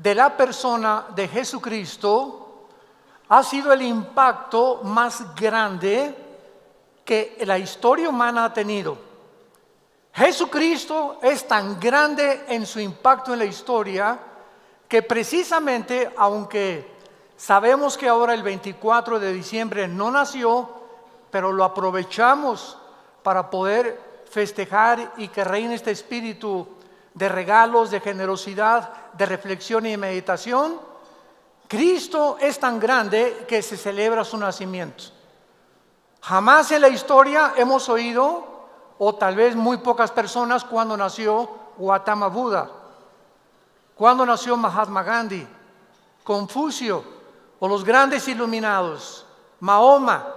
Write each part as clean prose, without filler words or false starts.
de la persona de Jesucristo ha sido el impacto más grande que la historia humana ha tenido. Jesucristo es tan grande en su impacto en la historia que precisamente, aunque sabemos que ahora el 24 de diciembre no nació, pero lo aprovechamos para poder festejar y que reine este espíritu de regalos, de generosidad, de reflexión y de meditación. Cristo es tan grande que se celebra su nacimiento. Jamás en la historia hemos oído, o tal vez muy pocas personas, cuando nació Gautama Buda, cuando nació Mahatma Gandhi, Confucio o los grandes iluminados, Mahoma.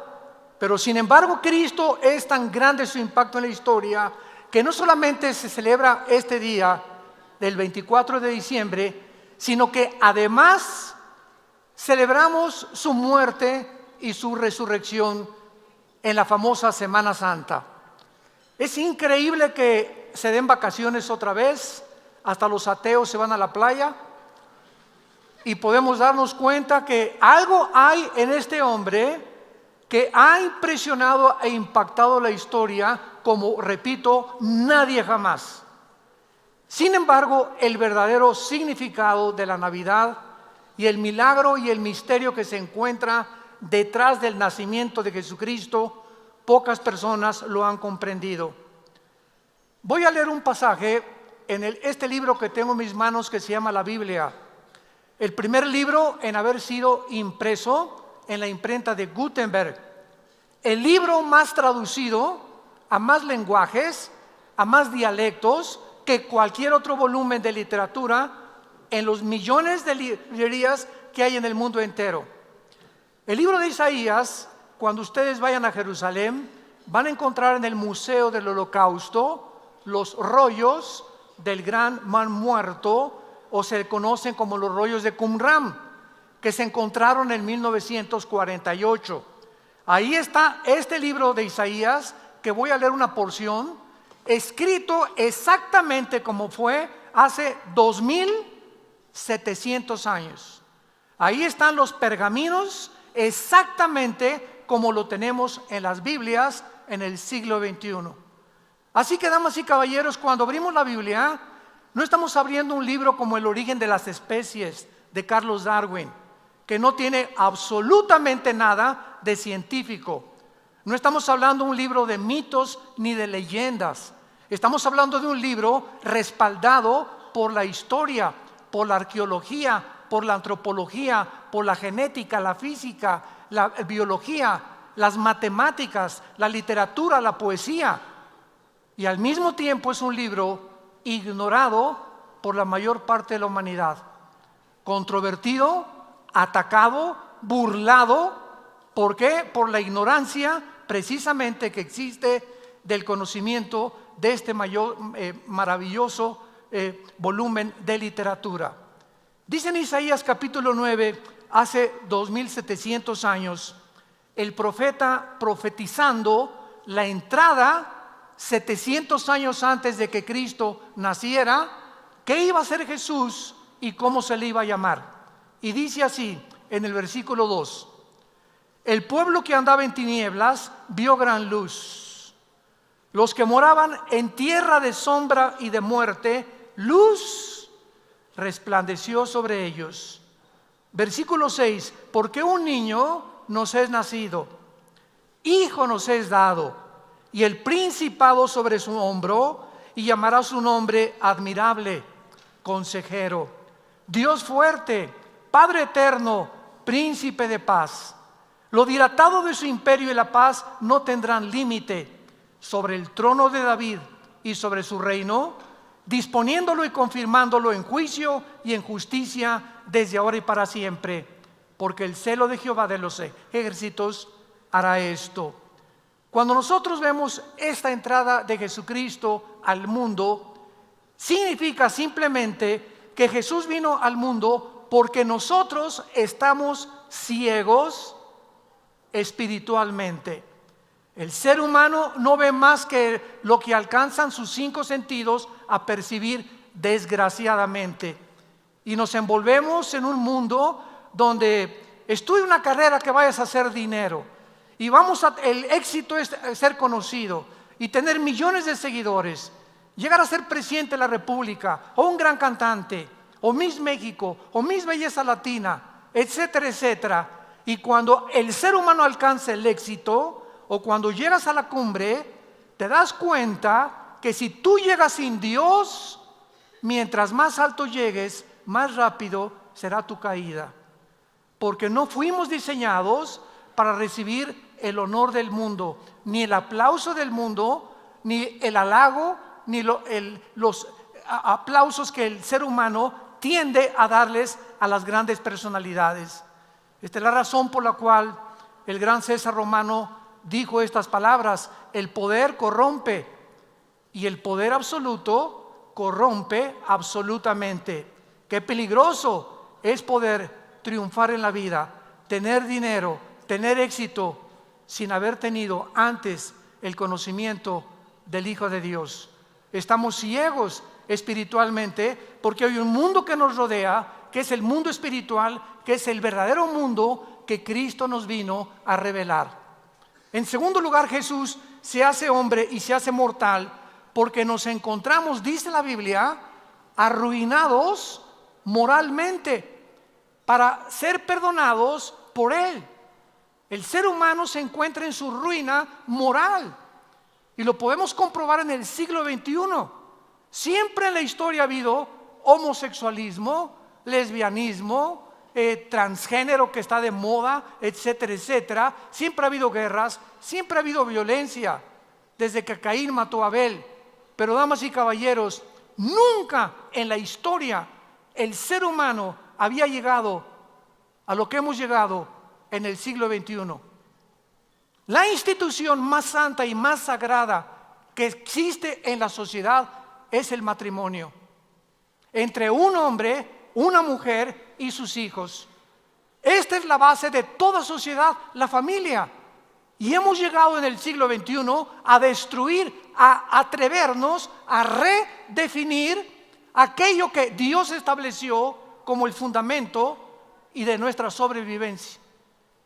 Pero sin embargo Cristo es tan grande su impacto en la historia que no solamente se celebra este día del 24 de diciembre, sino que además celebramos su muerte y su resurrección en la famosa Semana Santa. Es increíble que se den vacaciones otra vez, hasta los ateos se van a la playa y podemos darnos cuenta que algo hay en este hombre que ha impresionado e impactado la historia como, repito, nadie jamás. Sin embargo, el verdadero significado de la Navidad y el milagro y el misterio que se encuentra detrás del nacimiento de Jesucristo, pocas personas lo han comprendido. Voy a leer un pasaje en este libro que tengo en mis manos que se llama la Biblia. El primer libro en haber sido impreso en la imprenta de Gutenberg. El libro más traducido a más lenguajes, a más dialectos que cualquier otro volumen de literatura en los millones de librerías que hay en el mundo entero. El libro de Isaías, cuando ustedes vayan a Jerusalén, van a encontrar en el Museo del Holocausto los rollos del Gran Mar Muerto, o se conocen como los rollos de Qumran, que se encontraron en 1948. Ahí está este libro de Isaías, que voy a leer una porción, escrito exactamente como fue hace 2700 años. Ahí están los pergaminos exactamente como lo tenemos en las Biblias en el siglo XXI. Así que, damas y caballeros, cuando abrimos la Biblia, no estamos abriendo un libro como El origen de las especies de Carlos Darwin, que no tiene absolutamente nada de científico. No estamos hablando de un libro de mitos ni de leyendas. Estamos hablando de un libro respaldado por la historia, por la arqueología, por la antropología, por la genética, la física, la biología, las matemáticas, la literatura, la poesía. Y al mismo tiempo es un libro ignorado por la mayor parte de la humanidad, controvertido, atacado, burlado. ¿Por qué? Por la ignorancia precisamente que existe del conocimiento de este maravilloso volumen de literatura. Dice en Isaías capítulo 9, hace 2700 años, el profeta profetizando la entrada 700 años antes de que Cristo naciera, qué iba a ser Jesús y cómo se le iba a llamar. Y dice así en el versículo 2: el pueblo que andaba en tinieblas vio gran luz. Los que moraban en tierra de sombra y de muerte, luz resplandeció sobre ellos. Versículo 6: porque un niño nos es nacido, hijo nos es dado, y el principado sobre su hombro, y llamará su nombre Admirable, Consejero, Dios fuerte, Padre eterno, Príncipe de paz. Lo dilatado de su imperio y la paz no tendrán límite sobre el trono de David y sobre su reino, disponiéndolo y confirmándolo en juicio y en justicia desde ahora y para siempre, porque el celo de Jehová de los ejércitos hará esto. Cuando nosotros vemos esta entrada de Jesucristo al mundo, significa simplemente que Jesús vino al mundo porque nosotros estamos ciegos espiritualmente. El ser humano no ve más que lo que alcanzan sus 5 sentidos a percibir, desgraciadamente. y nos envolvemos en un mundo donde estudia una carrera que vayas a hacer dinero y el éxito es ser conocido y tener millones de seguidores, llegar a ser presidente de la República o un gran cantante o Miss México o Miss Belleza Latina, etcétera, etcétera. Y cuando el ser humano alcanza el éxito o cuando llegas a la cumbre, te das cuenta que si tú llegas sin Dios, mientras más alto llegues, más rápido será tu caída. Porque no fuimos diseñados para recibir el honor del mundo, ni el aplauso del mundo, ni el halago, ni los aplausos que el ser humano tiende a darles a las grandes personalidades. Esta es la razón por la cual el gran César Romano dijo estas palabras: el poder corrompe y el poder absoluto corrompe absolutamente. Qué peligroso es poder triunfar en la vida, tener dinero, tener éxito sin haber tenido antes el conocimiento del Hijo de Dios. Estamos ciegos espiritualmente porque hay un mundo que nos rodea, que es el mundo espiritual, que es el verdadero mundo que Cristo nos vino a revelar. En segundo lugar, Jesús se hace hombre y se hace mortal porque nos encontramos, dice la Biblia, arruinados moralmente para ser perdonados por Él. El ser humano se encuentra en su ruina moral y lo podemos comprobar en el siglo XXI. Siempre en la historia ha habido homosexualismo, lesbianismo, transgénero que está de moda, etcétera, etcétera. Siempre ha habido guerras, siempre ha habido violencia, desde que Caín mató a Abel. Pero damas y caballeros, nunca en la historia el ser humano había llegado a lo que hemos llegado en el siglo XXI. La institución más santa y más sagrada que existe en la sociedad es el matrimonio entre un hombre, una mujer y sus hijos. Esta es la base de toda sociedad, la familia. Y hemos llegado en el siglo XXI a destruir, a atrevernos a redefinir aquello que Dios estableció como el fundamento y de nuestra sobrevivencia.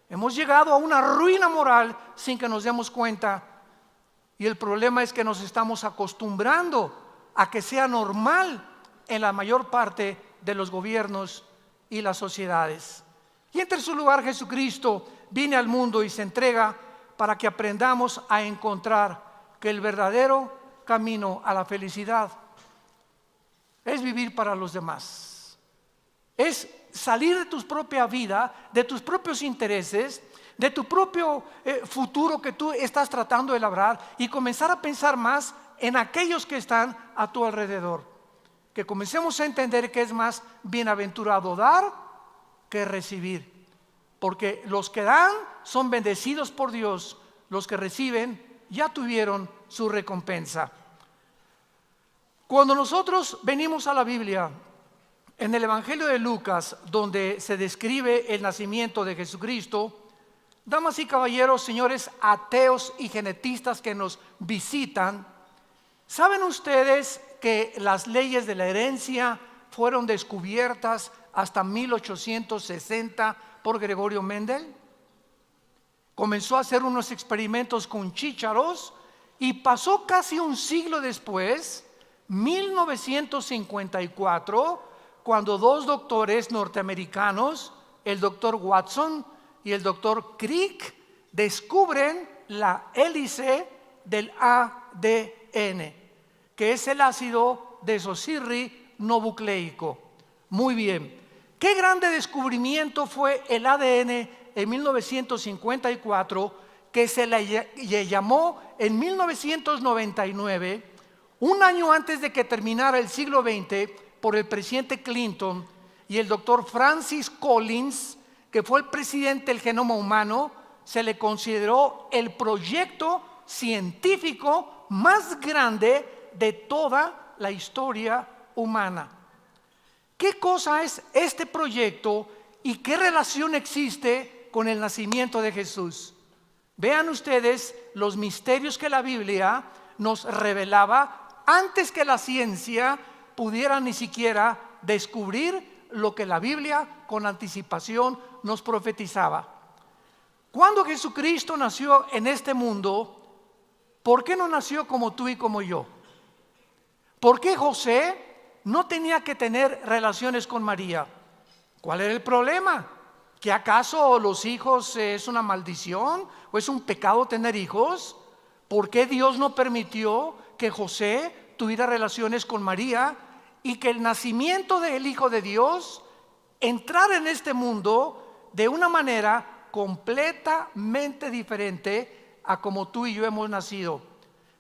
Hemos llegado a una ruina moral sin que nos demos cuenta. Y el problema es que nos estamos acostumbrando a que sea normal en la mayor parte de los gobiernos y las sociedades. Y en tercer lugar, Jesucristo viene al mundo y se entrega para que aprendamos a encontrar que el verdadero camino a la felicidad es vivir para los demás. Es salir de tu propia vida, de tus propios intereses, de tu propio futuro que tú estás tratando de labrar y comenzar a pensar más en aquellos que están a tu alrededor. Que comencemos a entender que es más bienaventurado dar que recibir. Porque los que dan son bendecidos por Dios, los que reciben ya tuvieron su recompensa. Cuando nosotros venimos a la Biblia, en el Evangelio de Lucas, donde se describe el nacimiento de Jesucristo, damas y caballeros, señores ateos y genetistas que nos visitan, ¿saben ustedes que las leyes de la herencia fueron descubiertas hasta 1860 por Gregorio Mendel? Comenzó a hacer unos experimentos con chícharos y pasó casi un siglo después, 1954, cuando dos doctores norteamericanos, el doctor Watson y el doctor Crick, descubren la hélice del ADN, que es el ácido desoxirribonucleico. Muy bien, qué grande descubrimiento fue el ADN en 1954, que se le llamó en 1999, un año antes de que terminara el siglo XX, por el presidente Clinton y el doctor Francis Collins, que fue el presidente del genoma humano. Se le consideró el proyecto científico más grande de toda la historia humana. ¿Qué cosa es este proyecto y qué relación existe con el nacimiento de Jesús? Vean ustedes los misterios que la Biblia nos revelaba antes que la ciencia pudiera ni siquiera descubrir lo que la Biblia con anticipación nos profetizaba. Cuando Jesucristo nació en este mundo, ¿por qué no nació como tú y como yo? ¿Por qué José no tenía que tener relaciones con María? ¿Cuál era el problema? ¿Que acaso los hijos es una maldición o es un pecado tener hijos? ¿Por qué Dios no permitió que José tuviera relaciones con María y que el nacimiento del Hijo de Dios entrara en este mundo de una manera completamente diferente a como tú y yo hemos nacido?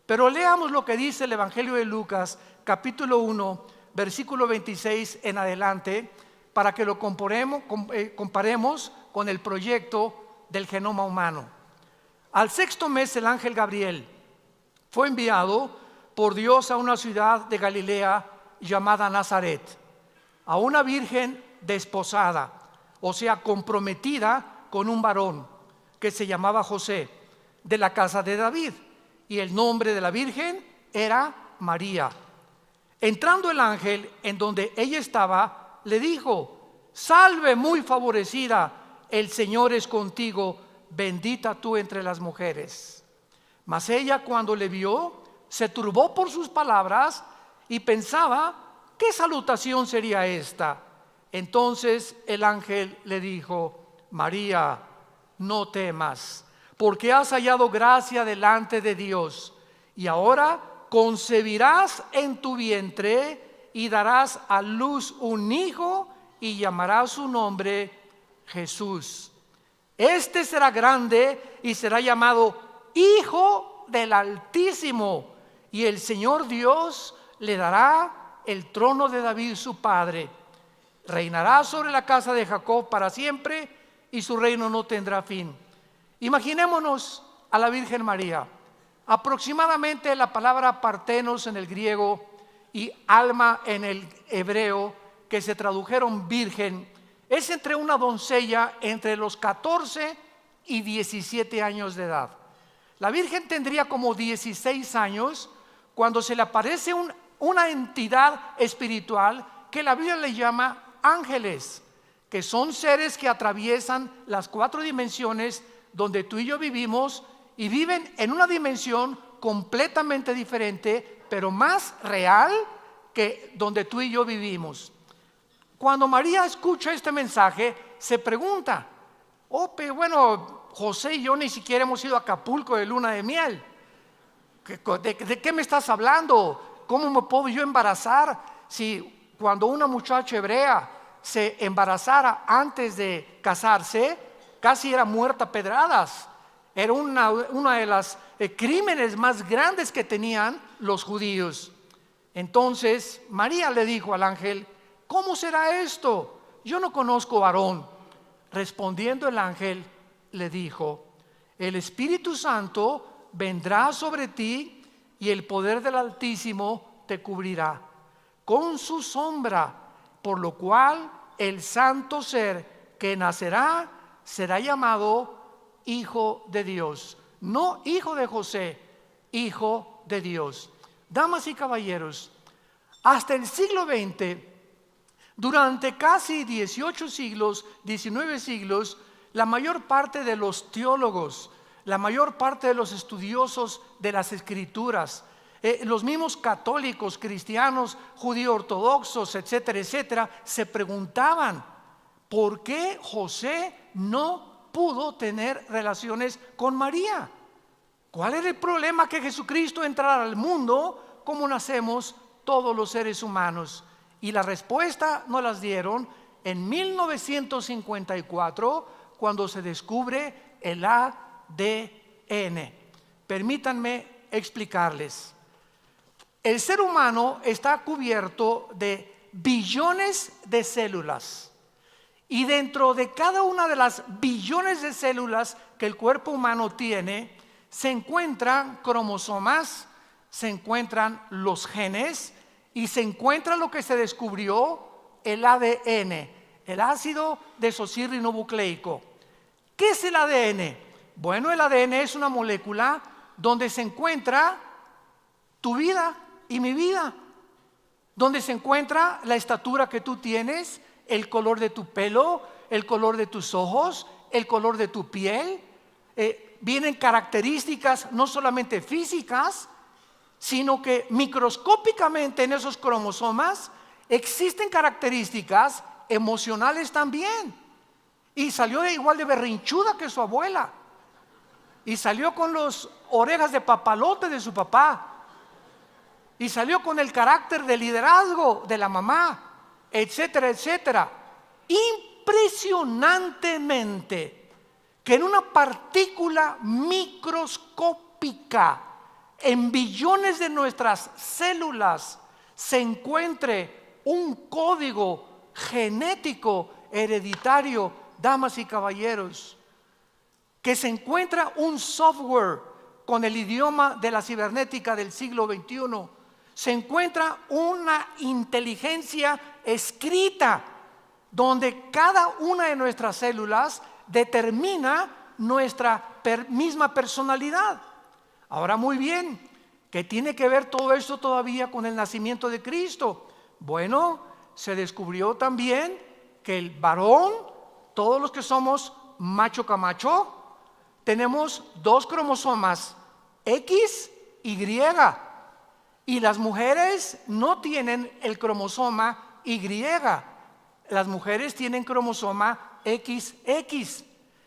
Pero leamos lo que dice el Evangelio de Lucas, capítulo 1, versículo 26 en adelante, para que lo comparemos con el proyecto del genoma humano. Al sexto mes el ángel Gabriel fue enviado por Dios a una ciudad de Galilea llamada Nazaret, a una virgen desposada, o sea, comprometida con un varón que se llamaba José, de la casa de David, y el nombre de la virgen era María. Entrando el ángel en donde ella estaba, le dijo: salve muy favorecida, el Señor es contigo, bendita tú entre las mujeres. Mas ella, cuando le vio, se turbó por sus palabras y pensaba: ¿qué salutación sería esta? Entonces el ángel le dijo: María, no temas, porque has hallado gracia delante de Dios, y ahora concebirás en tu vientre y darás a luz un hijo y llamarás su nombre Jesús. Este será grande y será llamado Hijo del Altísimo, y el Señor Dios le dará el trono de David su padre. Reinará sobre la casa de Jacob para siempre, y su reino no tendrá fin. Imaginémonos a la Virgen María. Aproximadamente la palabra partenos en el griego y alma en el hebreo, que se tradujeron virgen, es entre una doncella entre los 14 y 17 años de edad. La Virgen tendría como 16 años cuando se le aparece una entidad espiritual que la Biblia le llama ángeles, que son seres que atraviesan las 4 dimensiones donde tú y yo vivimos, y viven en una dimensión completamente diferente, pero más real que donde tú y yo vivimos. Cuando María escucha este mensaje, se pregunta: pero bueno, José y yo ni siquiera hemos ido a Acapulco de luna de miel. ¿De qué me estás hablando? ¿Cómo me puedo yo embarazar si cuando una muchacha hebrea se embarazara antes de casarse, casi era muerta a pedradas? Era una de las crímenes más grandes que tenían los judíos. Entonces María le dijo al ángel: ¿cómo será esto? Yo no conozco varón. Respondiendo el ángel le dijo: el Espíritu Santo vendrá sobre ti y el poder del Altísimo te cubrirá con su sombra, por lo cual el santo ser que nacerá será llamado Hijo de Dios. No hijo de José, Hijo de Dios. Damas y caballeros, hasta el siglo XX, durante casi 18 siglos, 19 siglos, la mayor parte de los teólogos, la mayor parte de los estudiosos de las Escrituras, los mismos católicos, cristianos, judíos ortodoxos, etcétera, etcétera, se preguntaban: ¿por qué José no pudo tener relaciones con María? ¿Cuál era el problema que Jesucristo entrara al mundo como nacemos todos los seres humanos? Y la respuesta nos las dieron en 1954, cuando se descubre el ADN. Permítanme explicarles. El ser humano está cubierto de billones de células, y dentro de cada una de las billones de células que el cuerpo humano tiene, se encuentran cromosomas, se encuentran los genes, y se encuentra lo que se descubrió, el ADN, el ácido desoxirribonucleico. ¿Qué es el ADN? Bueno, el ADN es una molécula donde se encuentra tu vida y mi vida, donde se encuentra la estatura que tú tienes el color de tu pelo, el color de tus ojos, el color de tu piel. Vienen características no solamente físicas, sino que microscópicamente en esos cromosomas existen características emocionales también. Y salió igual de berrinchuda que su abuela. Y salió con las orejas de papalote de su papá. Y salió con el carácter de liderazgo de la mamá, etcétera, etcétera. Impresionantemente que en una partícula microscópica, en billones de nuestras células, se encuentre un código genético hereditario, damas y caballeros, que se encuentra un software con el idioma de la cibernética del siglo XXI, se encuentra una inteligencia escrita donde cada una de nuestras células determina nuestra misma personalidad. Ahora, muy bien, ¿qué tiene que ver todo esto todavía con el nacimiento de Cristo? Bueno, se descubrió también que el varón, todos los que somos macho camacho, tenemos 2 cromosomas, X y Y. Y las mujeres no tienen el cromosoma Y. Las mujeres tienen cromosoma XX.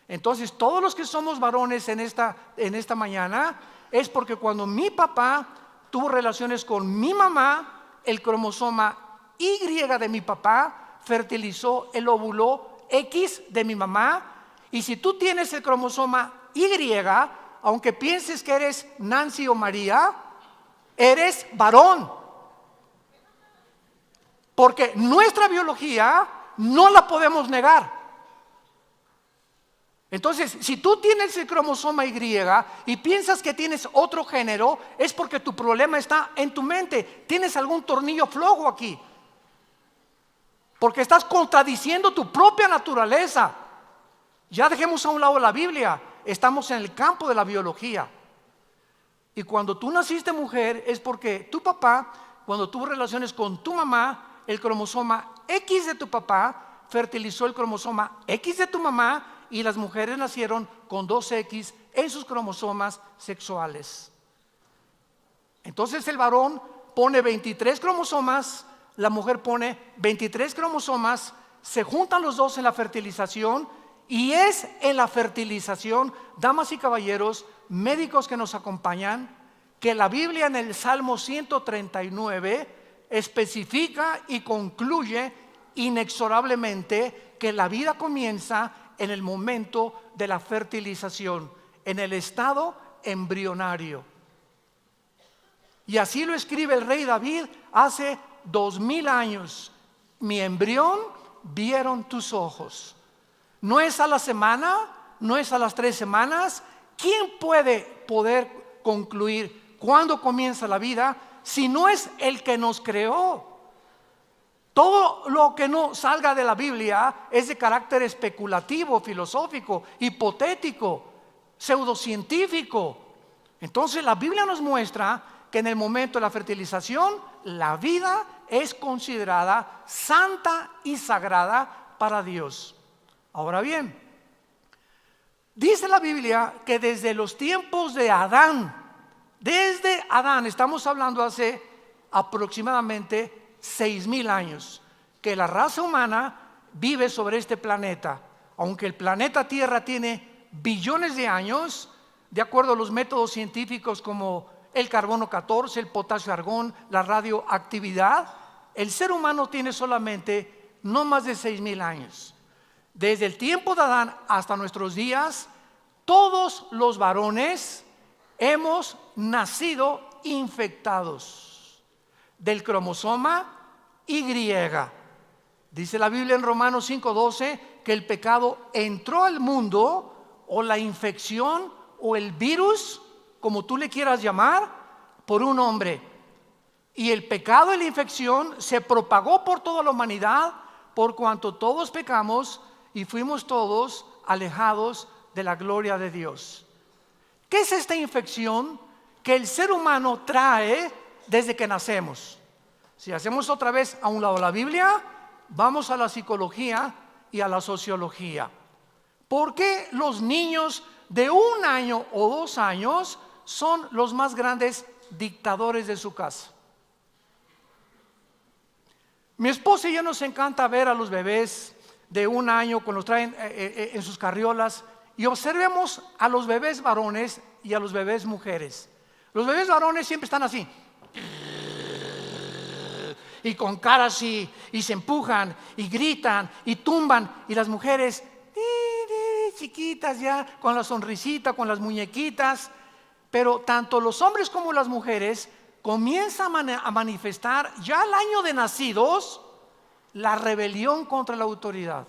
Entonces, todos los que somos varones en esta mañana, es porque cuando mi papá tuvo relaciones con mi mamá, el cromosoma Y de mi papá fertilizó el óvulo X de mi mamá. Y si tú tienes el cromosoma Y, aunque pienses que eres Nancy o María, eres varón. Porque nuestra biología no la podemos negar. Entonces, si tú tienes el cromosoma Y y piensas que tienes otro género, es porque tu problema está en tu mente. Tienes algún tornillo flojo aquí. Porque estás contradiciendo tu propia naturaleza. Ya dejemos a un lado la Biblia. Estamos en el campo de la biología. Y cuando tú naciste mujer es porque tu papá, cuando tuvo relaciones con tu mamá, el cromosoma X de tu papá fertilizó el cromosoma X de tu mamá, y las mujeres nacieron con 2X en sus cromosomas sexuales. Entonces el varón pone 23 cromosomas, la mujer pone 23 cromosomas, se juntan los dos en la fertilización, y es en la fertilización, damas y caballeros, médicos que nos acompañan, que la Biblia en el Salmo 139 especifica y concluye inexorablemente que la vida comienza en el momento de la fertilización, en el estado embrionario. Y así lo escribe el rey David hace 2000 años. Mi embrión vieron tus ojos. No es a la semana, no es a las 3 semanas. ¿Quién puede concluir cuándo comienza la vida si no es el que nos creó? Todo lo que no salga de la Biblia es de carácter especulativo, filosófico, hipotético, pseudocientífico. Entonces la Biblia nos muestra que en el momento de la fertilización la vida es considerada santa y sagrada para Dios. Ahora bien, dice la Biblia que desde los tiempos de Adán, estamos hablando hace aproximadamente 6000 años, que la raza humana vive sobre este planeta. Aunque el planeta Tierra tiene billones de años, de acuerdo a los métodos científicos como el carbono 14, el potasio argón, la radioactividad, el ser humano tiene solamente no más de 6000 años. Desde el tiempo de Adán hasta nuestros días, todos los varones hemos nacido infectados del cromosoma Y. Dice la Biblia en Romanos 5:12 que el pecado entró al mundo, o la infección o el virus, como tú le quieras llamar, por un hombre. Y el pecado y la infección se propagó por toda la humanidad, por cuanto todos pecamos y fuimos todos alejados de la gloria de Dios. ¿Qué es esta infección que el ser humano trae desde que nacemos? Si hacemos otra vez a un lado la Biblia, vamos a la psicología y a la sociología. ¿Por qué los niños de 1 año o 2 años son los más grandes dictadores de su casa? Mi esposa y yo nos encanta ver a los bebés de 1 año cuando los traen en sus carriolas, y observemos a los bebés varones y a los bebés mujeres. Los bebés varones siempre están así, y con cara así, y se empujan, y gritan, y tumban, y las mujeres chiquitas ya, con la sonrisita, con las muñequitas. Pero tanto los hombres como las mujeres comienzan a manifestar ya al año de nacidos la rebelión contra la autoridad.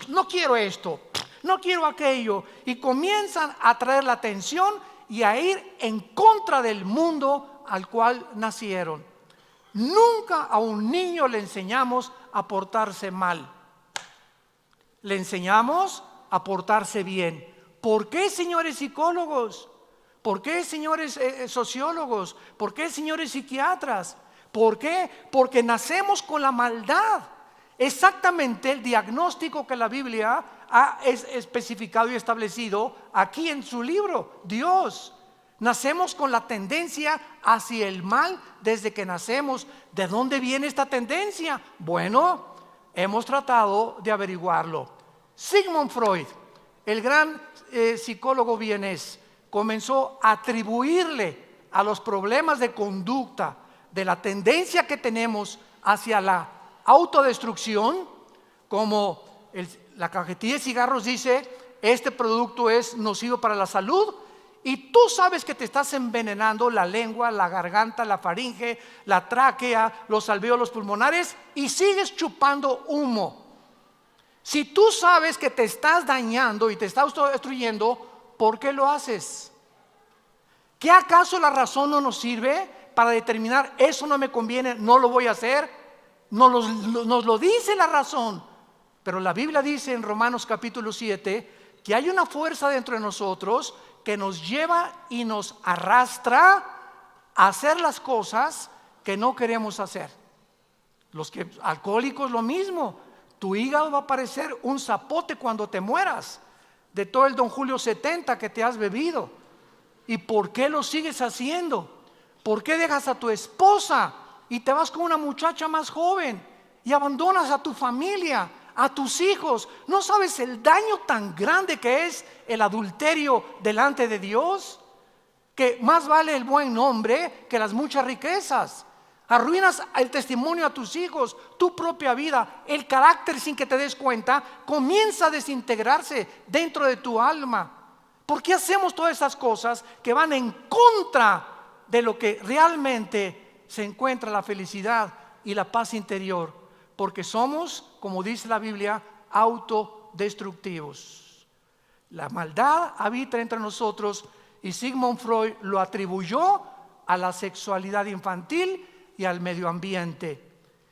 No quiero esto, no quiero aquello, y comienzan a traer la atención y a ir en contra del mundo al cual nacieron. Nunca a un niño le enseñamos a portarse mal, le enseñamos a portarse bien. ¿Por qué, señores psicólogos? ¿Por qué, señores sociólogos? ¿Por qué, señores psiquiatras? ¿Por qué? Porque nacemos con la maldad. Exactamente el diagnóstico que la Biblia ha especificado y establecido aquí en su libro, Dios. Nacemos con la tendencia hacia el mal desde que nacemos. ¿De dónde viene esta tendencia? Bueno, hemos tratado de averiguarlo. Sigmund Freud, el gran psicólogo vienés, comenzó a atribuirle a los problemas de conducta, de la tendencia que tenemos hacia la autodestrucción, como la cajetilla de cigarros dice: este producto es nocivo para la salud, y tú sabes que te estás envenenando la lengua, la garganta, la faringe, la tráquea, los alvéolos pulmonares, y sigues chupando humo. Si tú sabes que te estás dañando y te estás autodestruyendo, ¿por qué lo haces? ¿Qué acaso la razón no nos sirve para determinar eso no me conviene, no lo voy a hacer? Nos lo dice la razón, pero la Biblia dice en Romanos capítulo 7 que hay una fuerza dentro de nosotros que nos lleva y nos arrastra a hacer las cosas que no queremos hacer. Los que alcohólicos, lo mismo. Tu hígado va a parecer un zapote cuando te mueras de todo el Don Julio 70 que te has bebido. ¿Y por qué lo sigues haciendo? ¿Por qué dejas a tu esposa y te vas con una muchacha más joven y abandonas a tu familia, a tus hijos? ¿No sabes el daño tan grande que es el adulterio delante de Dios? Que más vale el buen nombre que las muchas riquezas. Arruinas el testimonio a tus hijos, tu propia vida, el carácter, sin que te des cuenta, comienza a desintegrarse dentro de tu alma. ¿Por qué hacemos todas esas cosas que van en contra de lo que realmente se encuentra la felicidad y la paz interior? Porque somos, como dice la Biblia, autodestructivos. La maldad habita entre nosotros, y Sigmund Freud lo atribuyó a la sexualidad infantil y al medio ambiente.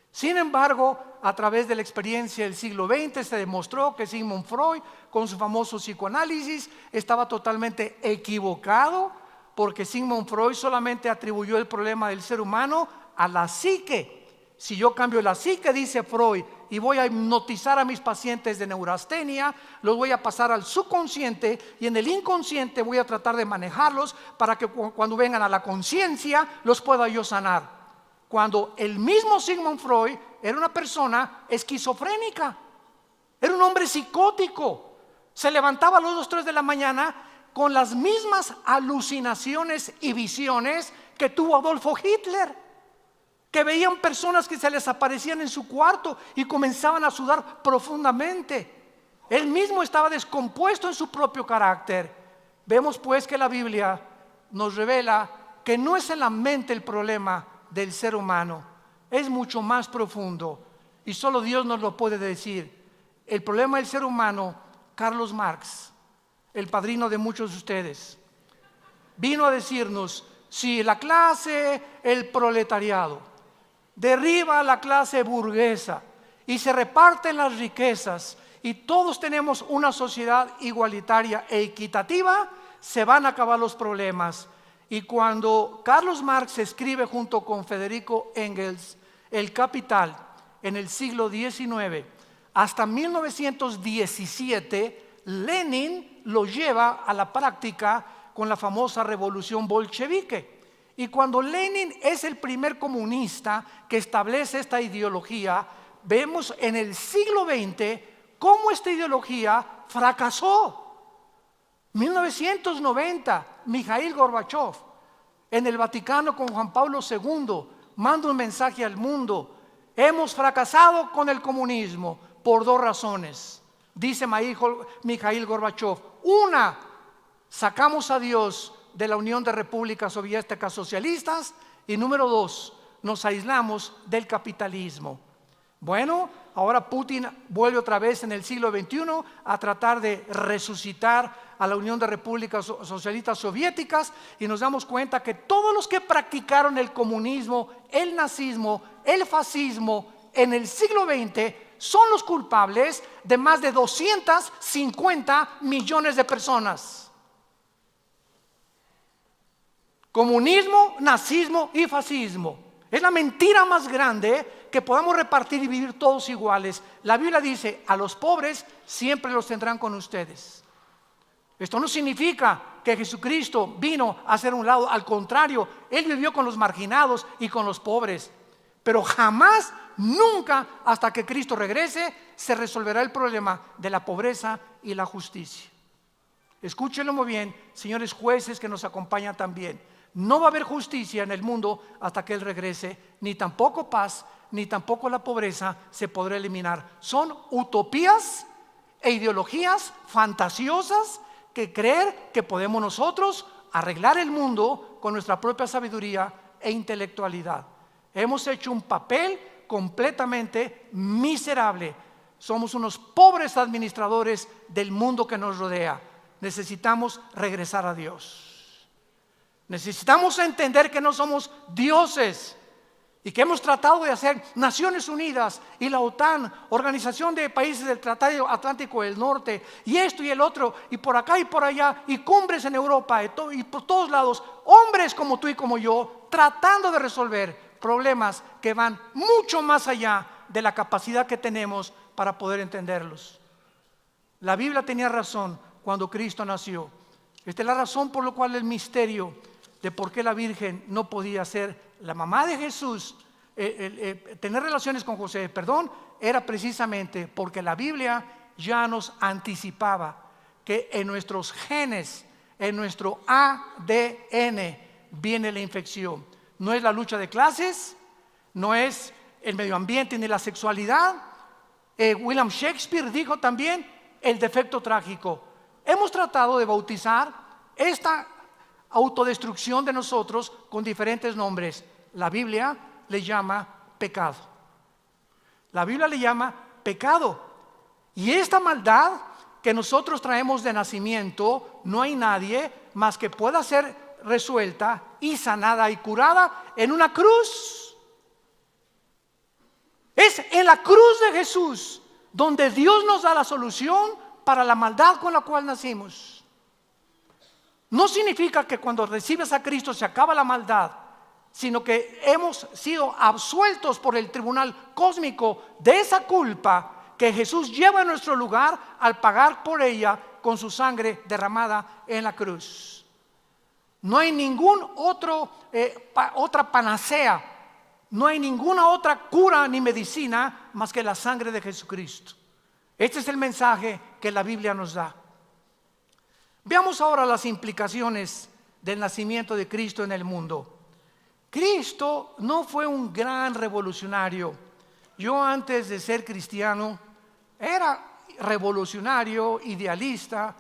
Sin embargo, a través de la experiencia del siglo XX se demostró que Sigmund Freud, con su famoso psicoanálisis, estaba totalmente equivocado, porque Sigmund Freud solamente atribuyó el problema del ser humano a la psique. Si yo cambio la psique, dice Freud, y voy a hipnotizar a mis pacientes de neurastenia, los voy a pasar al subconsciente, y en el inconsciente voy a tratar de manejarlos para que cuando vengan a la conciencia los pueda yo sanar. Cuando el mismo Sigmund Freud era una persona esquizofrénica, era un hombre psicótico, se levantaba a las 2, 3 de la mañana con las mismas alucinaciones y visiones que tuvo Adolfo Hitler, que veían personas que se les aparecían en su cuarto y comenzaban a sudar profundamente. Él mismo estaba descompuesto en su propio carácter. Vemos pues que la Biblia nos revela que no es en la mente el problema del ser humano, es mucho más profundo, y solo Dios nos lo puede decir. El problema del ser humano, Carlos Marx, el padrino de muchos de ustedes, vino a decirnos: si la clase, el proletariado, derriba a la clase burguesa y se reparten las riquezas y todos tenemos una sociedad igualitaria e equitativa, se van a acabar los problemas. Y cuando Carlos Marx escribe junto con Federico Engels El Capital, en el siglo XIX. Hasta 1917, Lenin lo lleva a la práctica con la famosa revolución bolchevique. Y cuando Lenin es el primer comunista que establece esta ideología, vemos en el siglo XX cómo esta ideología fracasó. 1990, Mikhail Gorbachev, en el Vaticano con Juan Pablo II, manda un mensaje al mundo: hemos fracasado con el comunismo por dos razones. Dice Mikhail Gorbachev: una, sacamos a Dios de la Unión de Repúblicas Soviéticas Socialistas, y número dos, nos aislamos del capitalismo. Bueno, ahora Putin vuelve otra vez en el siglo XXI a tratar de resucitar a la Unión de Repúblicas Socialistas Soviéticas, y nos damos cuenta que todos los que practicaron el comunismo, el nazismo, el fascismo en el siglo XX son los culpables de más de 250 millones de personas. Comunismo, nazismo y fascismo. Es la mentira más grande que podamos repartir y vivir todos iguales. La Biblia dice: a los pobres siempre los tendrán con ustedes. Esto no significa que Jesucristo vino a hacer un lado, al contrario, Él vivió con los marginados y con los pobres. Pero jamás, nunca, hasta que Cristo regrese, se resolverá el problema de la pobreza y la justicia. Escúchenlo muy bien, señores jueces que nos acompañan también. No va a haber justicia en el mundo hasta que Él regrese, ni tampoco paz, ni tampoco la pobreza se podrá eliminar. Son utopías e ideologías fantasiosas que creer que podemos nosotros arreglar el mundo con nuestra propia sabiduría e intelectualidad. Hemos hecho un papel completamente miserable. Somos unos pobres administradores del mundo que nos rodea. Necesitamos regresar a Dios. Necesitamos entender que no somos dioses y que hemos tratado de hacer Naciones Unidas y la OTAN, Organización de Países del Tratado Atlántico del Norte, y esto y el otro, y por acá y por allá, y cumbres en Europa y por todos lados, hombres como tú y como yo, tratando de resolver problemas que van mucho más allá de la capacidad que tenemos para poder entenderlos. La Biblia tenía razón cuando Cristo nació. Esta es la razón por la cual el misterio de por qué la Virgen no podía ser la mamá de Jesús, tener relaciones con José, era precisamente porque la Biblia ya nos anticipaba que en nuestros genes, en nuestro ADN viene la infección. No es la lucha de clases, no es el medio ambiente ni la sexualidad. William Shakespeare dijo también el defecto trágico. Hemos tratado de bautizar esta autodestrucción de nosotros con diferentes nombres. La Biblia le llama pecado. La Biblia le llama pecado. Y esta maldad que nosotros traemos de nacimiento, no hay nadie más que pueda ser resuelta y sanada y curada en una cruz. Es en la cruz de Jesús donde Dios nos da la solución para la maldad con la cual nacimos. No significa que cuando recibes a Cristo se acaba la maldad, sino que hemos sido absueltos por el tribunal cósmico de esa culpa que Jesús lleva en nuestro lugar al pagar por ella con su sangre derramada en la cruz. No hay ningún otra panacea, no hay ninguna otra cura ni medicina más que la sangre de Jesucristo. Este es el mensaje que la Biblia nos da. Veamos ahora las implicaciones del nacimiento de Cristo en el mundo. Cristo no fue un gran revolucionario. Yo antes de ser cristiano era revolucionario, idealista.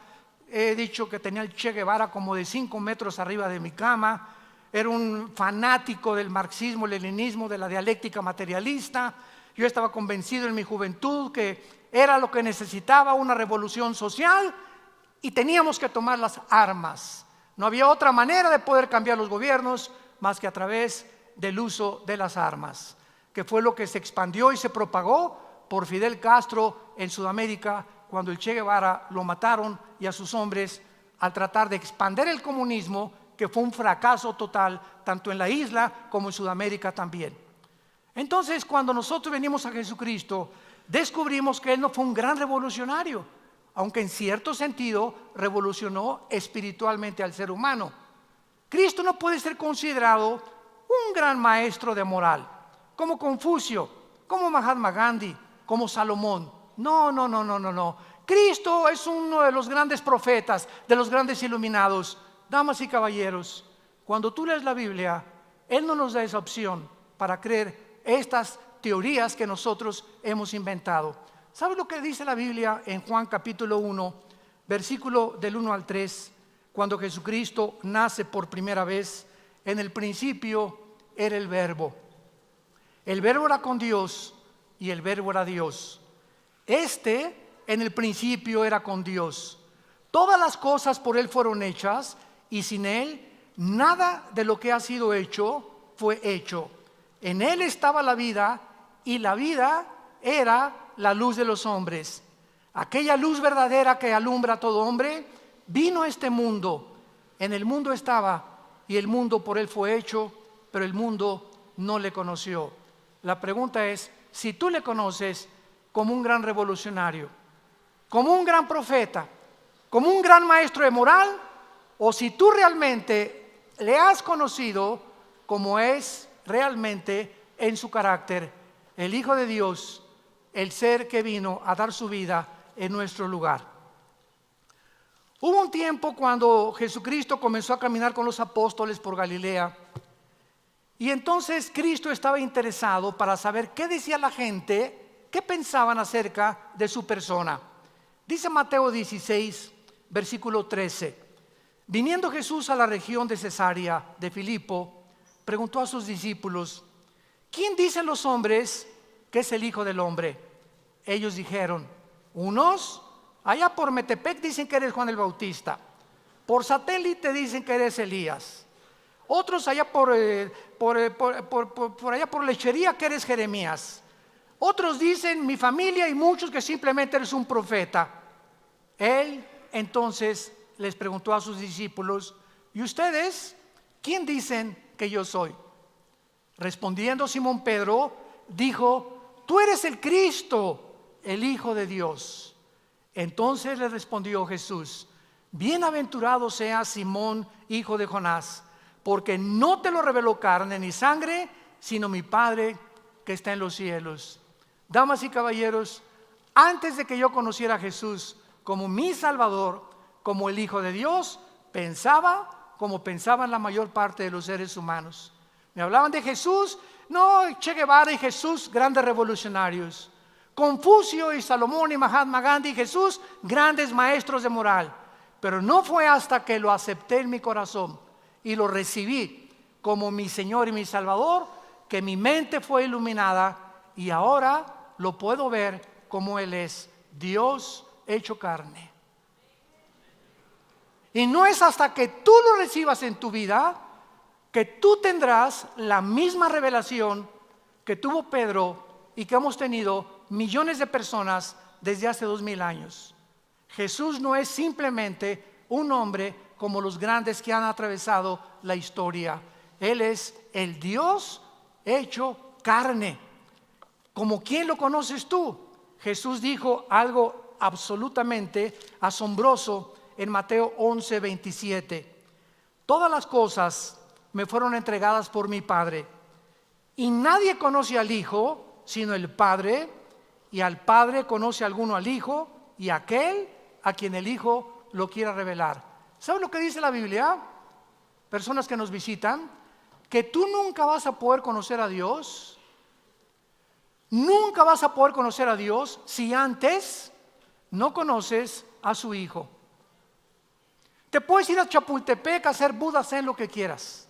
He dicho que tenía el Che Guevara como de 5 metros arriba de mi cama. Era un fanático del marxismo, leninismo, de la dialéctica materialista. Yo estaba convencido en mi juventud que era lo que necesitaba una revolución social y teníamos que tomar las armas. No había otra manera de poder cambiar los gobiernos más que a través del uso de las armas, que fue lo que se expandió y se propagó por Fidel Castro en Sudamérica cuando el Che Guevara lo mataron y a sus hombres al tratar de expandir el comunismo, que fue un fracaso total tanto en la isla como en Sudamérica también. Entonces, cuando nosotros venimos a Jesucristo, descubrimos que Él no fue un gran revolucionario, aunque en cierto sentido revolucionó espiritualmente al ser humano. Cristo no puede ser considerado un gran maestro de moral, como Confucio, como Mahatma Gandhi, como Salomón. No. Cristo es uno de los grandes profetas, de los grandes iluminados. Damas y caballeros, cuando tú lees la Biblia, Él no nos da esa opción para creer estas teorías que nosotros hemos inventado. ¿Sabe lo que dice la Biblia en Juan capítulo 1, versículo del 1 al 3? Cuando Jesucristo nace por primera vez, en el principio era el Verbo. El Verbo era con Dios y el Verbo era Dios. En el principio era con Dios. Todas las cosas por Él fueron hechas y sin Él nada de lo que ha sido hecho fue hecho. En Él estaba la vida y la vida era la luz de los hombres. Aquella luz verdadera que alumbra a todo hombre vino a este mundo. En el mundo estaba y el mundo por Él fue hecho, pero el mundo no le conoció. La pregunta es, si tú le conoces como un gran revolucionario, como un gran profeta, como un gran maestro de moral, o si tú realmente le has conocido como es realmente en su carácter, el Hijo de Dios, el ser que vino a dar su vida en nuestro lugar. Hubo un tiempo cuando Jesucristo comenzó a caminar con los apóstoles por Galilea, y entonces Cristo estaba interesado para saber qué decía la gente, qué pensaban acerca de su persona. Dice Mateo 16, versículo 13: viniendo Jesús a la región de Cesarea de Filipo, preguntó a sus discípulos: ¿quién dicen los hombres que es el Hijo del Hombre? Ellos dijeron: unos allá por Metepec dicen que eres Juan el Bautista, por Satélite dicen que eres Elías, otros allá por allá por Lechería que eres Jeremías, otros dicen mi familia y muchos que simplemente eres un profeta. Él entonces les preguntó a sus discípulos: ¿y ustedes quién dicen que yo soy? Respondiendo Simón Pedro dijo: tú eres el Cristo, el Hijo de Dios. Entonces le respondió Jesús: bienaventurado seas Simón, hijo de Jonás, porque no te lo reveló carne ni sangre, sino mi Padre que está en los cielos. Damas y caballeros, antes de que yo conociera a Jesús como mi Salvador, como el Hijo de Dios, pensaba como pensaban la mayor parte de los seres humanos. Me hablaban de Jesús, no, Che Guevara y Jesús, grandes revolucionarios. Confucio y Salomón y Mahatma Gandhi y Jesús, grandes maestros de moral. Pero no fue hasta que lo acepté en mi corazón y lo recibí como mi Señor y mi Salvador, que mi mente fue iluminada y ahora lo puedo ver como Él es, Dios hecho carne. Y no es hasta que tú lo recibas en tu vida que tú tendrás la misma revelación que tuvo Pedro y que hemos tenido millones de personas desde hace 2000 años. Jesús no es simplemente un hombre como los grandes que han atravesado la historia. Él es el Dios hecho carne. ¿Como quién lo conoces tú? Jesús dijo algo absolutamente asombroso en Mateo 11, 27. Todas las cosas me fueron entregadas por mi Padre, y nadie conoce al Hijo sino el Padre, y al Padre conoce alguno al Hijo, y aquel a quien el Hijo lo quiera revelar. ¿Saben lo que dice la Biblia? Personas que nos visitan, que tú nunca vas a poder conocer a Dios, nunca vas a poder conocer a Dios si antes no conoces a su Hijo. Te puedes ir a Chapultepec a hacer Buda, hacer lo que quieras.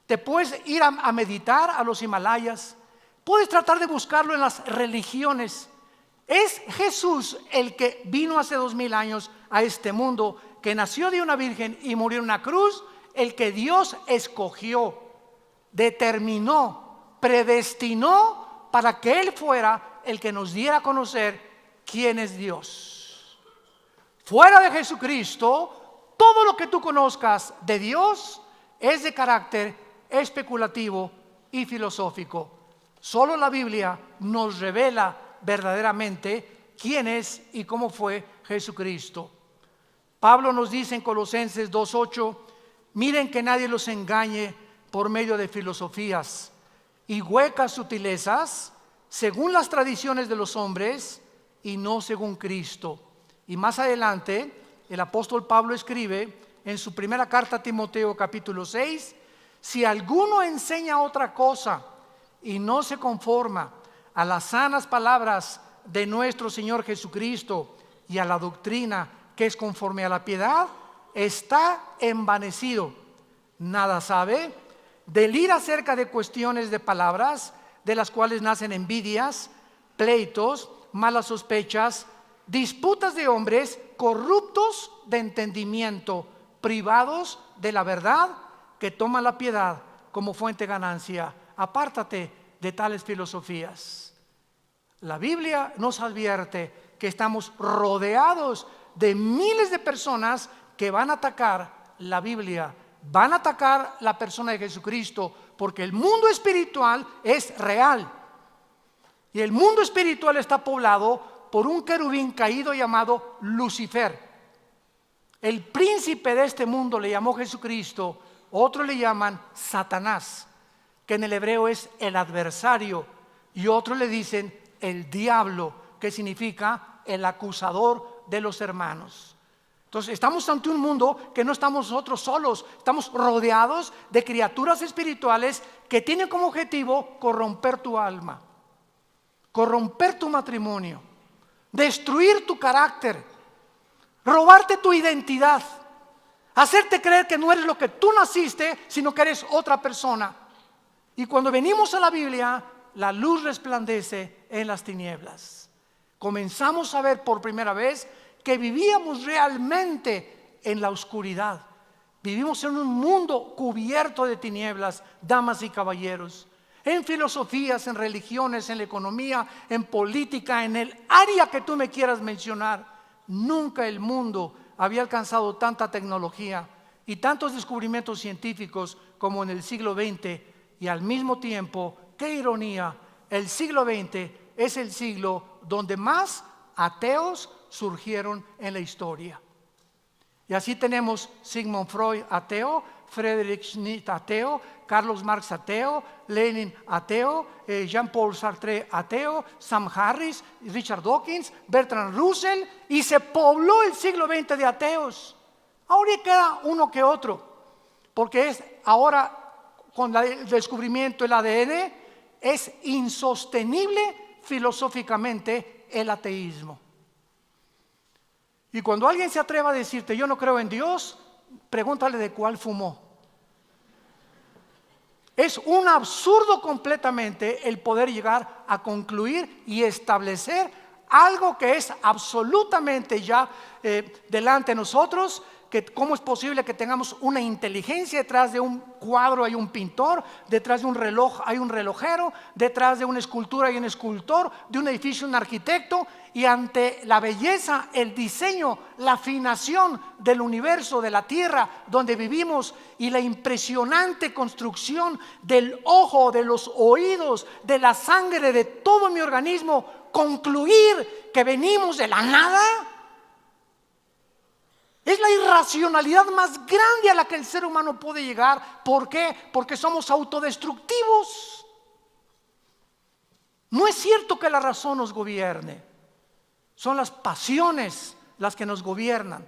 Te puedes ir a meditar a los Himalayas. Puedes tratar de buscarlo en las religiones. Es Jesús el que vino hace 2000 años a este mundo, que nació de una virgen y murió en una cruz, el que Dios escogió, determinó, predestinó para que Él fuera el que nos diera a conocer quién es Dios. Fuera de Jesucristo, todo lo que tú conozcas de Dios es de carácter especulativo y filosófico. Solo la Biblia nos revela verdaderamente quién es y cómo fue Jesucristo. Pablo nos dice en Colosenses 2:8, miren que nadie los engañe por medio de filosofías y huecas sutilezas, según las tradiciones de los hombres y no según Cristo. Y más adelante, el apóstol Pablo escribe en su primera carta a Timoteo capítulo 6, si alguno enseña otra cosa y no se conforma a las sanas palabras de nuestro Señor Jesucristo y a la doctrina que es conforme a la piedad, está envanecido, nada sabe, delira acerca de cuestiones de palabras, de las cuales nacen envidias, pleitos, malas sospechas, disputas de hombres corruptos de entendimiento, privados de la verdad, que toman la piedad como fuente de ganancia. Apártate de tales filosofías. La Biblia nos advierte que estamos rodeados de miles de personas que van a atacar la Biblia, van a atacar la persona de Jesucristo, porque el mundo espiritual es real. Y el mundo espiritual está poblado por un querubín caído llamado Lucifer. El príncipe de este mundo le llamó Jesucristo, otros le llaman Satanás, que en el hebreo es el adversario, y otros le dicen el diablo, que significa el acusador de los hermanos. Entonces estamos ante un mundo que no estamos nosotros solos, estamos rodeados de criaturas espirituales que tienen como objetivo corromper tu alma, corromper tu matrimonio, destruir tu carácter, robarte tu identidad, hacerte creer que no eres lo que tú naciste, sino que eres otra persona. Y cuando venimos a la Biblia, la luz resplandece en las tinieblas. Comenzamos a ver por primera vez que vivíamos realmente en la oscuridad. Vivimos en un mundo cubierto de tinieblas, damas y caballeros. En filosofías, en religiones, en la economía, en política, en el área que tú me quieras mencionar. Nunca el mundo había alcanzado tanta tecnología y tantos descubrimientos científicos como en el siglo XX. Y al mismo tiempo, qué ironía, el siglo XX es el siglo donde más ateos surgieron en la historia. Y así tenemos Sigmund Freud ateo, Friedrich Nietzsche ateo, Carlos Marx ateo, Lenin ateo, Jean-Paul Sartre ateo, Sam Harris, Richard Dawkins, Bertrand Russell, y se pobló el siglo XX de ateos. Ahora queda uno que otro, porque es ahora con el descubrimiento del ADN es insostenible filosóficamente el ateísmo. Y cuando alguien se atreva a decirte yo no creo en Dios, pregúntale de cuál fumó. Es un absurdo completamente el poder llegar a concluir y establecer algo que es absolutamente ya delante de nosotros, que cómo es posible que tengamos una inteligencia. Detrás de un cuadro hay un pintor, detrás de un reloj hay un relojero, detrás de una escultura hay un escultor, de un edificio un arquitecto, y ante la belleza, el diseño, la afinación del universo, de la tierra donde vivimos, y la impresionante construcción del ojo, de los oídos, de la sangre, de todo mi organismo, concluir que venimos de la nada es la irracionalidad más grande a la que el ser humano puede llegar. ¿Por qué? Porque somos autodestructivos. No es cierto que la razón nos gobierne, son las pasiones las que nos gobiernan.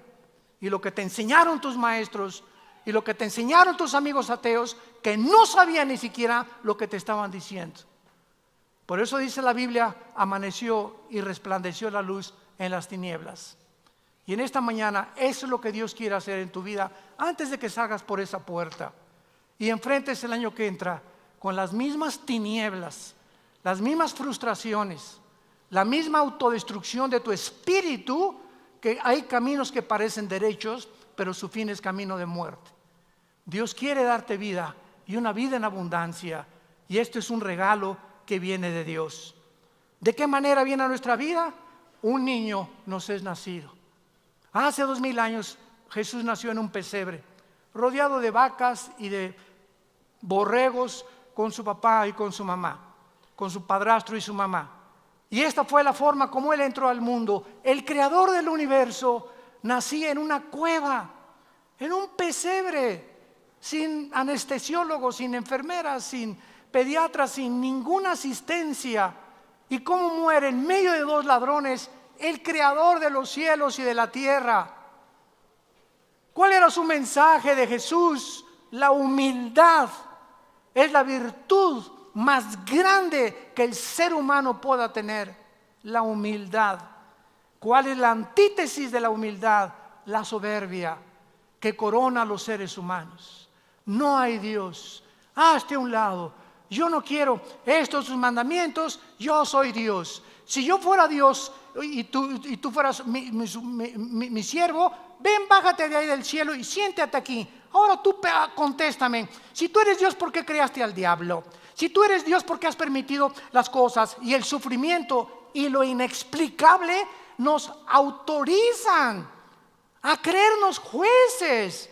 Y lo que te enseñaron tus maestros y lo que te enseñaron tus amigos ateos, que no sabían ni siquiera lo que te estaban diciendo. Por eso dice la Biblia, amaneció y resplandeció la luz en las tinieblas. Y en esta mañana eso es lo que Dios quiere hacer en tu vida antes de que salgas por esa puerta y enfrentes el año que entra con las mismas tinieblas, las mismas frustraciones, la misma autodestrucción de tu espíritu, que hay caminos que parecen derechos, pero su fin es camino de muerte. Dios quiere darte vida y una vida en abundancia, y esto es un regalo que viene de Dios. ¿De qué manera viene a nuestra vida? Un niño nos es nacido. Hace 2000 años Jesús nació en un pesebre, rodeado de vacas y de borregos, con su papá y con su mamá. con su padrastro y su mamá. Y esta fue la forma como él entró al mundo. El creador del universo nacía en una cueva, en un pesebre, sin anestesiólogos, sin enfermeras, sin pediatras, sin ninguna asistencia. ¿Y cómo muere en medio de dos ladrones el creador de los cielos y de la tierra? ¿Cuál era su mensaje de Jesús? La humildad es la virtud más grande que el ser humano pueda tener. La humildad. ¿Cuál es la antítesis de la humildad? La soberbia, que corona a los seres humanos. No hay Dios. Hazte a un lado. Yo no quiero estos sus mandamientos. Yo soy Dios. Si yo fuera Dios y tú fueras mi siervo, ven, bájate de ahí del cielo y siéntate aquí. Ahora tú contéstame. Si tú eres Dios, ¿por qué creaste al diablo? Si tú eres Dios, ¿por qué has permitido las cosas y el sufrimiento y lo inexplicable nos autorizan a creernos jueces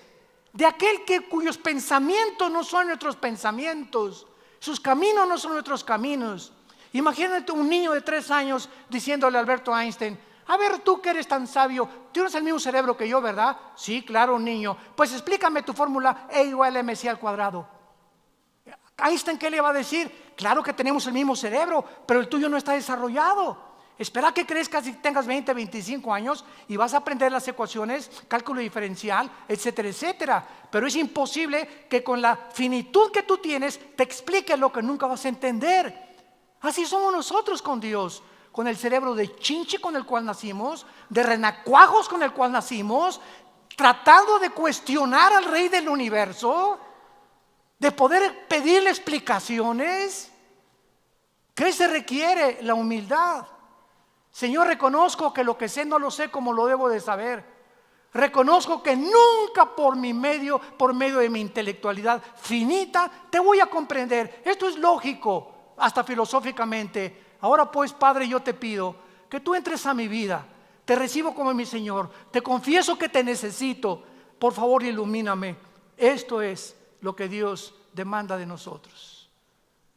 de aquel cuyos pensamientos no son nuestros pensamientos, sus caminos no son nuestros caminos? Imagínate un niño de 3 años diciéndole a Alberto Einstein: a ver, tú que eres tan sabio, tienes el mismo cerebro que yo, ¿verdad? Sí, claro, niño. Pues explícame tu fórmula E igual a mc al cuadrado. Einstein, ¿qué le va a decir? Claro que tenemos el mismo cerebro, pero el tuyo no está desarrollado. Espera que crezcas y tengas 20, 25 años y vas a aprender las ecuaciones, cálculo diferencial, etcétera, etcétera. Pero es imposible que con la finitud que tú tienes te explique lo que nunca vas a entender. Así somos nosotros con Dios, con el cerebro de chinche con el cual nacimos, de renacuajos con el cual nacimos, tratando de cuestionar al Rey del universo, de poder pedirle explicaciones. ¿Qué se requiere? La humildad. Señor, reconozco que lo que sé no lo sé como lo debo de saber. Reconozco que nunca por medio de mi intelectualidad finita te voy a comprender. Esto es lógico, hasta filosóficamente. Ahora pues, Padre, yo te pido que tú entres a mi vida. Te recibo como mi Señor. Te confieso que te necesito. Por favor, ilumíname. Esto es lo que Dios demanda de nosotros.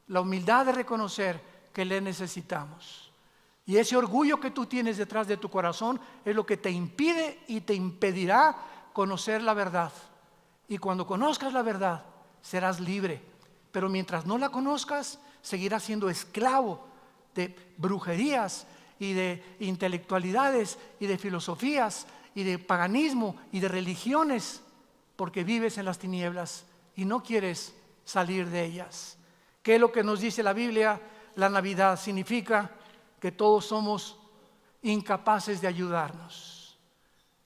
La humildad de reconocer que le necesitamos. Y ese orgullo que tú tienes detrás de tu corazón es lo que te impide y te impedirá conocer la verdad. Y cuando conozcas la verdad, serás libre. Pero mientras no la conozcas, seguirás siendo esclavo de brujerías y de intelectualidades y de filosofías y de paganismo y de religiones, porque vives en las tinieblas y no quieres salir de ellas. ¿Qué es lo que nos dice la Biblia? La Navidad significa que todos somos incapaces de ayudarnos.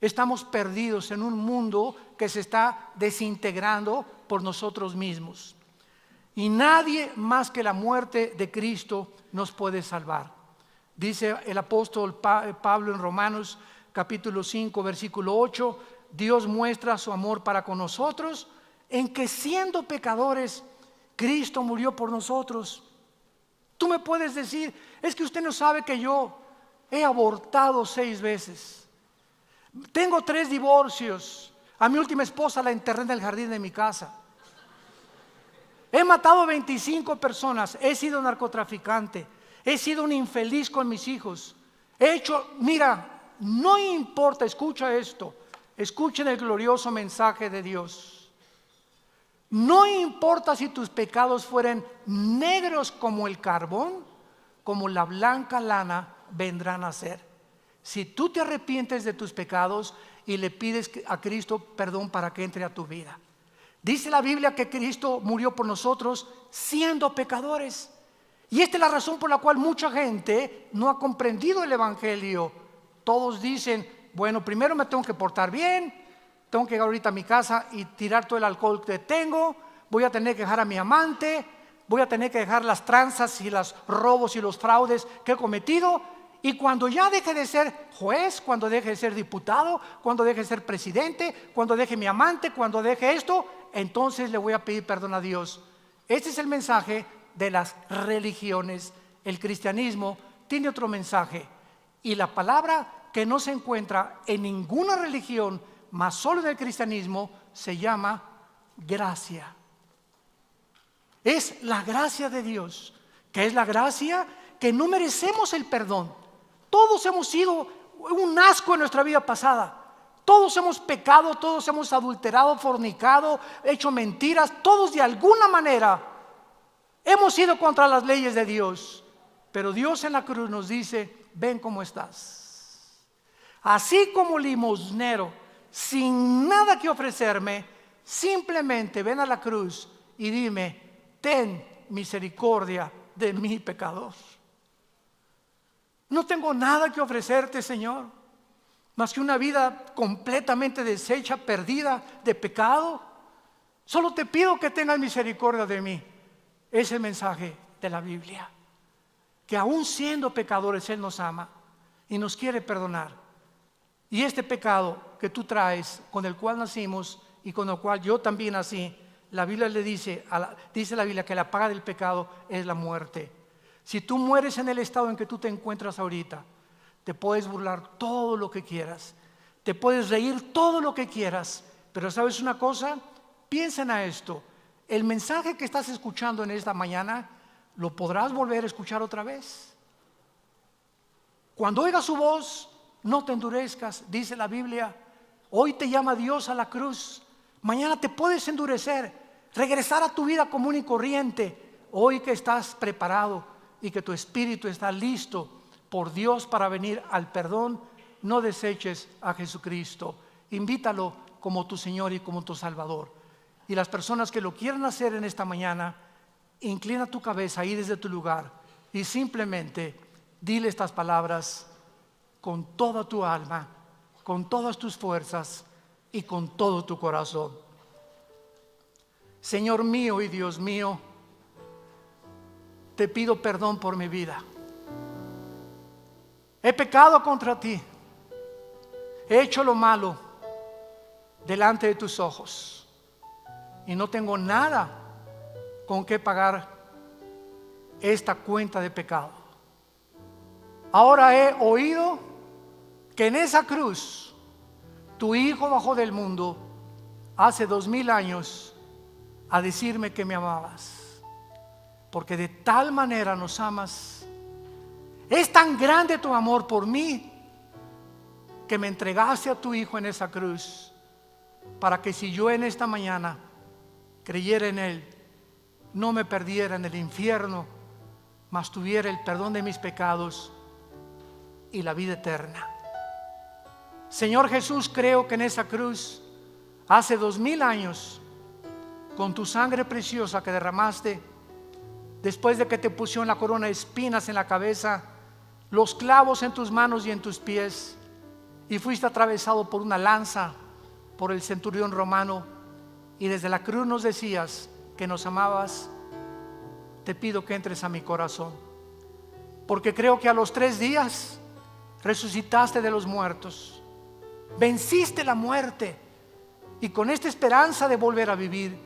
Estamos perdidos en un mundo que se está desintegrando por nosotros mismos. Y nadie más que la muerte de Cristo nos puede salvar. Dice el apóstol Pablo en Romanos capítulo 5 versículo 8: Dios muestra su amor para con nosotros en que siendo pecadores, Cristo murió por nosotros. Tú me puedes decir: es que usted no sabe que yo he abortado 6 veces. Tengo 3 divorcios. A mi última esposa la enterré en el jardín de mi casa. He matado 25 personas. He sido narcotraficante. He sido un infeliz con mis hijos. He hecho, mira, no importa, escucha esto. Escuchen el glorioso mensaje de Dios. No importa si tus pecados fueren negros como el carbón, como la blanca lana vendrán a ser. Si tú te arrepientes de tus pecados y le pides a Cristo perdón para que entre a tu vida. Dice la Biblia que Cristo murió por nosotros siendo pecadores. Y esta es la razón por la cual mucha gente no ha comprendido el Evangelio. Todos dicen: bueno, primero me tengo que portar bien, tengo que llegar ahorita a mi casa y tirar todo el alcohol que tengo, voy a tener que dejar a mi amante, voy a tener que dejar las tranzas y los robos y los fraudes que he cometido. Y cuando ya deje de ser juez, cuando deje de ser diputado, cuando deje de ser presidente, cuando deje mi amante, cuando deje esto, entonces le voy a pedir perdón a Dios. Este es el mensaje de las religiones. El cristianismo tiene otro mensaje. Y la palabra que no se encuentra en ninguna religión, más solo en el cristianismo, se llama gracia. Es la gracia de Dios ¿Qué es la gracia? Que no merecemos el perdón. Todos hemos sido un asco en nuestra vida pasada. Todos hemos pecado, todos hemos adulterado, fornicado, hecho mentiras. Todos de alguna manera hemos ido contra las leyes de Dios. Pero Dios en la cruz nos dice: ven cómo estás. Así como limosnero, sin nada que ofrecerme, simplemente ven a la cruz y dime: ten misericordia de mi pecador. No tengo nada que ofrecerte, Señor, más que una vida completamente deshecha, perdida de pecado. Solo te pido que tengas misericordia de mí. Ese mensaje de la Biblia, que aún siendo pecadores Él nos ama y nos quiere perdonar. Y este pecado que tú traes, con el cual nacimos y con el cual yo también nací, la Biblia le dice la Biblia que la paga del pecado es la muerte. Si tú mueres en el estado en que tú te encuentras ahorita, te puedes burlar todo lo que quieras, te puedes reír todo lo que quieras, pero ¿sabes una cosa? Piensen a esto: el mensaje que estás escuchando en esta mañana lo podrás volver a escuchar otra vez. Cuando oigas su voz, no te endurezcas, dice la Biblia. Hoy te llama Dios a la cruz, mañana te puedes endurecer, regresar a tu vida común y corriente. Hoy que estás preparado y que tu espíritu está listo por Dios para venir al perdón, no deseches a Jesucristo. Invítalo como tu Señor y como tu Salvador. Y las personas que lo quieran hacer en esta mañana, inclina tu cabeza ahí desde tu lugar y simplemente dile estas palabras con toda tu alma, con todas tus fuerzas y con todo tu corazón. Señor mío y Dios mío, te pido perdón por mi vida. He pecado contra ti, he hecho lo malo delante de tus ojos y no tengo nada con qué pagar esta cuenta de pecado. Ahora he oído que en esa cruz tu Hijo bajó del mundo hace 2000 años a decirme que me amabas, porque de tal manera nos amas. Es tan grande tu amor por mí que me entregaste a tu Hijo en esa cruz, para que si yo en esta mañana creyera en Él, no me perdiera en el infierno, mas tuviera el perdón de mis pecados y la vida eterna. Señor Jesús, creo que en esa cruz hace 2000 años, con tu sangre preciosa que derramaste, después de que te pusieron la corona de espinas en la cabeza, los clavos en tus manos y en tus pies, y fuiste atravesado por una lanza por el centurión romano, y desde la cruz nos decías que nos amabas. Te pido que entres a mi corazón, porque creo que a los 3 días resucitaste de los muertos, venciste la muerte, y con esta esperanza de volver a vivir,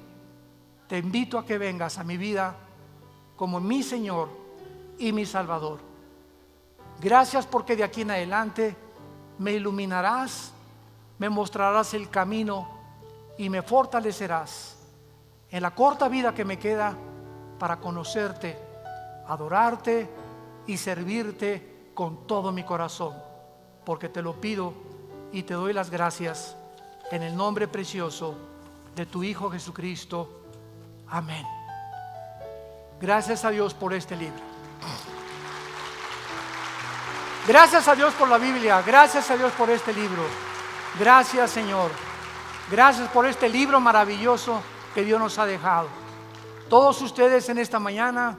te invito a que vengas a mi vida como mi Señor y mi Salvador. Gracias, porque de aquí en adelante me iluminarás, me mostrarás el camino y me fortalecerás en la corta vida que me queda para conocerte, adorarte y servirte con todo mi corazón, porque te lo pido y te doy las gracias en el nombre precioso de tu Hijo Jesucristo. Amén. Gracias a Dios por este libro. Gracias a Dios por la Biblia. Gracias a Dios por este libro. Gracias, Señor. Gracias por este libro maravilloso que Dios nos ha dejado. Todos ustedes en esta mañana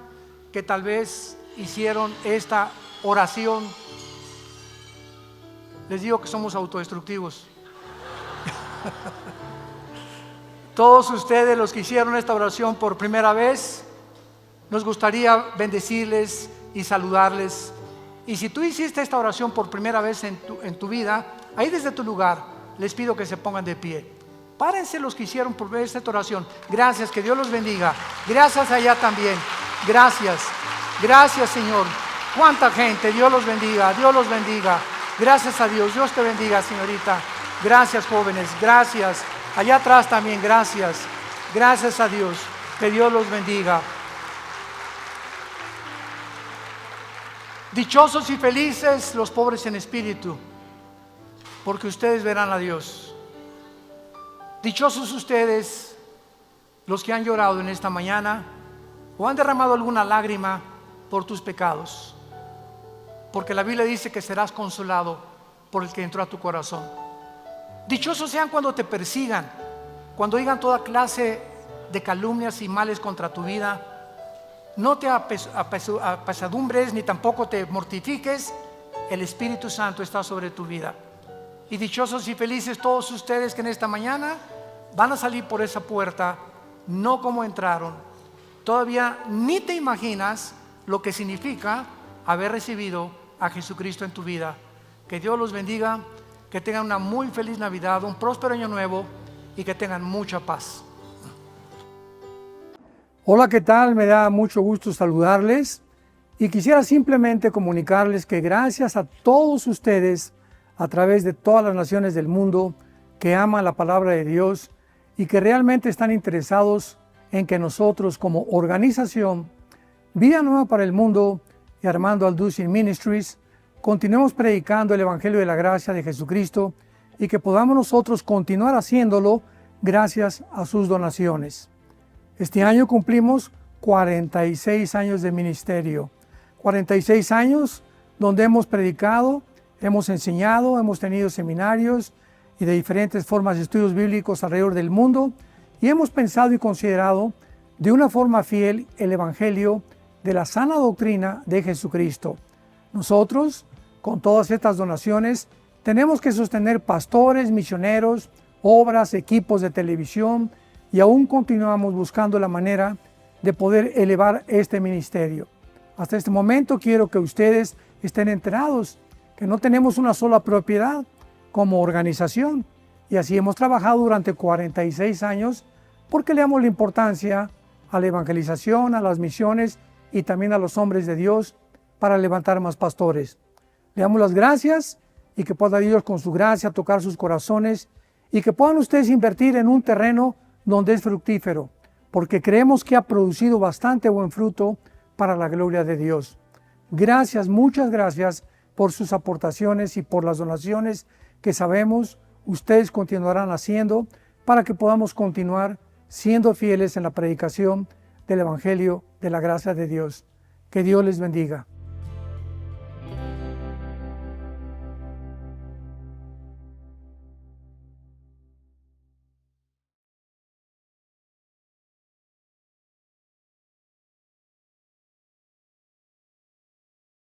que tal vez hicieron esta oración, les digo que somos autodestructivos. Todos ustedes los que hicieron esta oración por primera vez, nos gustaría bendecirles y saludarles. Y si tú hiciste esta oración por primera vez en tu vida, ahí desde tu lugar, les pido que se pongan de pie. Párense los que hicieron por esta oración. Gracias, que Dios los bendiga. Gracias allá también. Gracias. Gracias, Señor. Cuánta gente. Dios los bendiga. Dios los bendiga. Gracias a Dios. Dios te bendiga, señorita. Gracias, jóvenes. Gracias. Allá atrás también. Gracias. Gracias a Dios. Que Dios los bendiga. Dichosos y felices los pobres en espíritu, porque ustedes verán a Dios. Dichosos ustedes los que han llorado en esta mañana o han derramado alguna lágrima por tus pecados, porque la Biblia dice que serás consolado por el que entró a tu corazón. Dichosos sean cuando te persigan, cuando digan toda clase de calumnias y males contra tu vida. No te apesadumbres ni tampoco te mortifiques. El Espíritu Santo está sobre tu vida. Y dichosos y felices todos ustedes que en esta mañana van a salir por esa puerta, no como entraron. Todavía ni te imaginas lo que significa haber recibido a Jesucristo en tu vida. Que Dios los bendiga, que tengan una muy feliz Navidad, un próspero año nuevo y que tengan mucha paz. Hola, ¿qué tal? Me da mucho gusto saludarles y quisiera simplemente comunicarles que gracias a todos ustedes a través de todas las naciones del mundo que aman la palabra de Dios y que realmente están interesados en que nosotros como organización Vida Nueva para el Mundo y Armando Alducin Ministries continuemos predicando el Evangelio de la Gracia de Jesucristo y que podamos nosotros continuar haciéndolo gracias a sus donaciones. Este año cumplimos 46 años de ministerio, 46 años donde hemos predicado, hemos enseñado, hemos tenido seminarios y de diferentes formas de estudios bíblicos alrededor del mundo y hemos pensado y considerado de una forma fiel el Evangelio de la sana doctrina de Jesucristo. Nosotros, con todas estas donaciones, tenemos que sostener pastores, misioneros, obras, equipos de televisión, y aún continuamos buscando la manera de poder elevar este ministerio. Hasta este momento quiero que ustedes estén enterados que no tenemos una sola propiedad como organización y así hemos trabajado durante 46 años porque le damos la importancia a la evangelización, a las misiones y también a los hombres de Dios para levantar más pastores. Le damos las gracias y que pueda Dios con su gracia tocar sus corazones y que puedan ustedes invertir en un terreno donde es fructífero, porque creemos que ha producido bastante buen fruto para la gloria de Dios. Gracias, muchas gracias por sus aportaciones y por las donaciones que sabemos ustedes continuarán haciendo para que podamos continuar siendo fieles en la predicación del Evangelio de la gracia de Dios. Que Dios les bendiga.